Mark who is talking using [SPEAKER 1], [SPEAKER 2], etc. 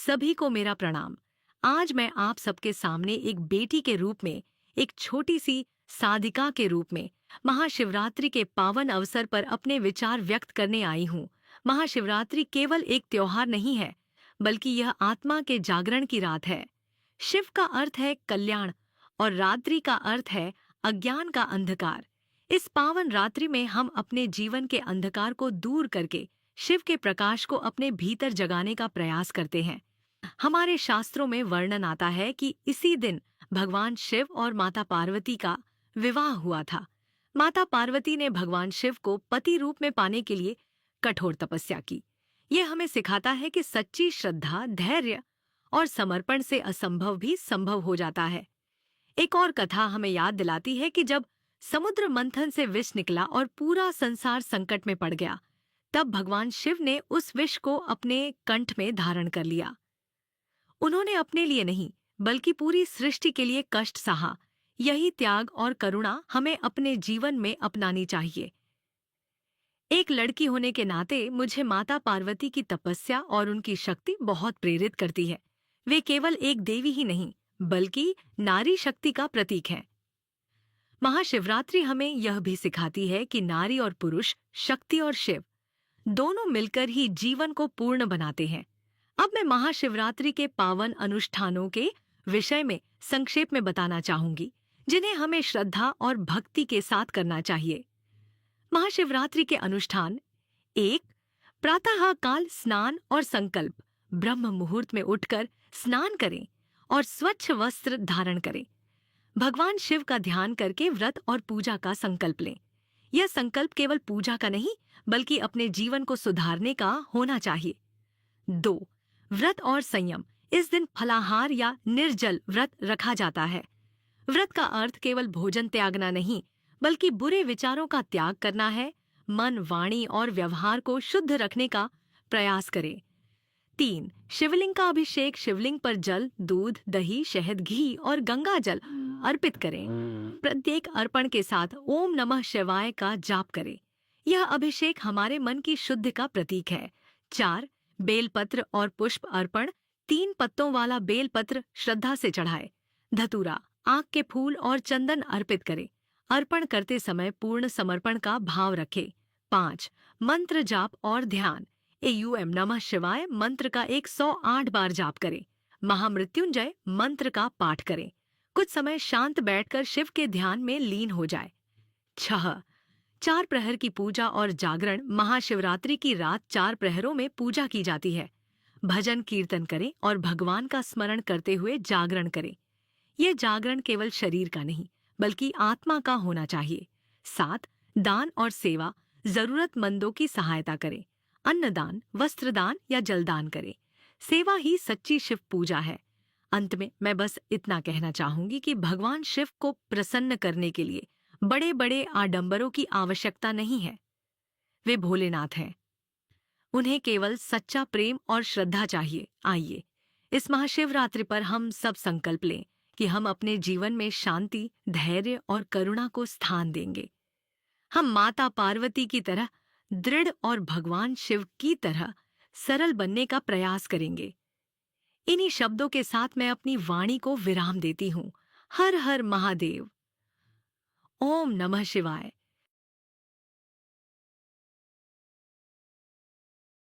[SPEAKER 1] सभी को मेरा प्रणाम। आज मैं आप सबके सामने एक बेटी के रूप में, एक छोटी सी साधिका के रूप में महाशिवरात्रि के पावन अवसर पर अपने विचार व्यक्त करने आई हूँ। महाशिवरात्रि केवल एक त्योहार नहीं है, बल्कि यह आत्मा के जागरण की रात है। शिव का अर्थ है कल्याण और रात्रि का अर्थ है अज्ञान का अंधकार। इस पावन रात्रि में हम अपने जीवन के अंधकार को दूर करके शिव के प्रकाश को अपने भीतर जगाने का प्रयास करते हैं। हमारे शास्त्रों में वर्णन आता है कि इसी दिन भगवान शिव और माता पार्वती का विवाह हुआ था। माता पार्वती ने भगवान शिव को पति रूप में पाने के लिए कठोर तपस्या की। यह हमें सिखाता है कि सच्ची श्रद्धा, धैर्य और समर्पण से असंभव भी संभव हो जाता है। एक और कथा हमें याद दिलाती है कि जब समुद्र मंथन से विष निकला और पूरा संसार संकट में पड़ गया, तब भगवान शिव ने उस विष को अपने कंठ में धारण कर लिया। उन्होंने अपने लिए नहीं, बल्कि पूरी सृष्टि के लिए कष्ट सहा। यही त्याग और करुणा हमें अपने जीवन में अपनानी चाहिए। एक लड़की होने के नाते मुझे माता पार्वती की तपस्या और उनकी शक्ति बहुत प्रेरित करती है। वे केवल एक देवी ही नहीं, बल्कि नारी शक्ति का प्रतीक है। महाशिवरात्रि हमें यह भी सिखाती है कि नारी और पुरुष, शक्ति और शिव दोनों मिलकर ही जीवन को पूर्ण बनाते हैं। अब मैं महाशिवरात्रि के पावन अनुष्ठानों के विषय में संक्षेप में बताना चाहूंगी, जिन्हें हमें श्रद्धा और भक्ति के साथ करना चाहिए। महाशिवरात्रि के अनुष्ठान: 1. प्रातः काल स्नान और संकल्प। ब्रह्म मुहूर्त में उठकर स्नान करें और स्वच्छ वस्त्र धारण करें। भगवान शिव का ध्यान करके व्रत और पूजा का संकल्प लें। यह संकल्प केवल पूजा का नहीं, बल्कि अपने जीवन को सुधारने का होना चाहिए। 2. व्रत और संयम। इस दिन फलाहार या निर्जल व्रत रखा जाता है। व्रत का अर्थ केवल भोजन त्यागना नहीं, बल्कि बुरे विचारों का त्याग करना है। मन, वाणी और व्यवहार को शुद्ध रखने का प्रयास करें। 3. शिवलिंग का अभिषेक। शिवलिंग पर जल, दूध, दही, शहद, घी और गंगा जल अर्पित करें। प्रत्येक अर्पण के साथ ओम नमः शिवाय का जाप करें। यह अभिषेक हमारे मन की शुद्धि का प्रतीक है। 4. बेलपत्र और पुष्प अर्पण। 3 पत्तों वाला बेलपत्र श्रद्धा से चढ़ाए। धतूरा, आक के फूल और चंदन अर्पित करें। अर्पण करते समय पूर्ण समर्पण का भाव रखें। 5. मंत्र जाप और ध्यान। एयूएम नमः शिवाय मंत्र का 108 बार जाप करें। महामृत्युंजय मंत्र का पाठ करें। कुछ समय शांत बैठकर शिव के ध्यान में लीन हो जाए। 6. 4 प्रहर की पूजा और जागरण। महाशिवरात्रि की रात 4 प्रहरों में पूजा की जाती है। भजन कीर्तन करें और भगवान का स्मरण करते हुए जागरण करें। यह जागरण केवल शरीर का नहीं, बल्कि आत्मा का होना चाहिए। 7. दान और सेवा। जरूरतमंदों की सहायता करें। अन्नदान, वस्त्रदान या जलदान करें। सेवा ही सच्ची शिव पूजा है। अंत में मैं बस इतना कहना चाहूंगी कि भगवान शिव को प्रसन्न करने के लिए बड़े बड़े आडंबरों की आवश्यकता नहीं है। वे भोलेनाथ हैं। उन्हें केवल सच्चा प्रेम और श्रद्धा चाहिए। आइए, इस महाशिवरात्रि पर हम सब संकल्प लें कि हम अपने जीवन में शांति, धैर्य और करुणा को स्थान देंगे। हम माता पार्वती की तरह दृढ़ और भगवान शिव की तरह सरल बनने का प्रयास करेंगे। इन्हीं शब्दों के साथ मैं अपनी वाणी को विराम देती हूँ। हर हर महादेव। ओम नमः शिवाय।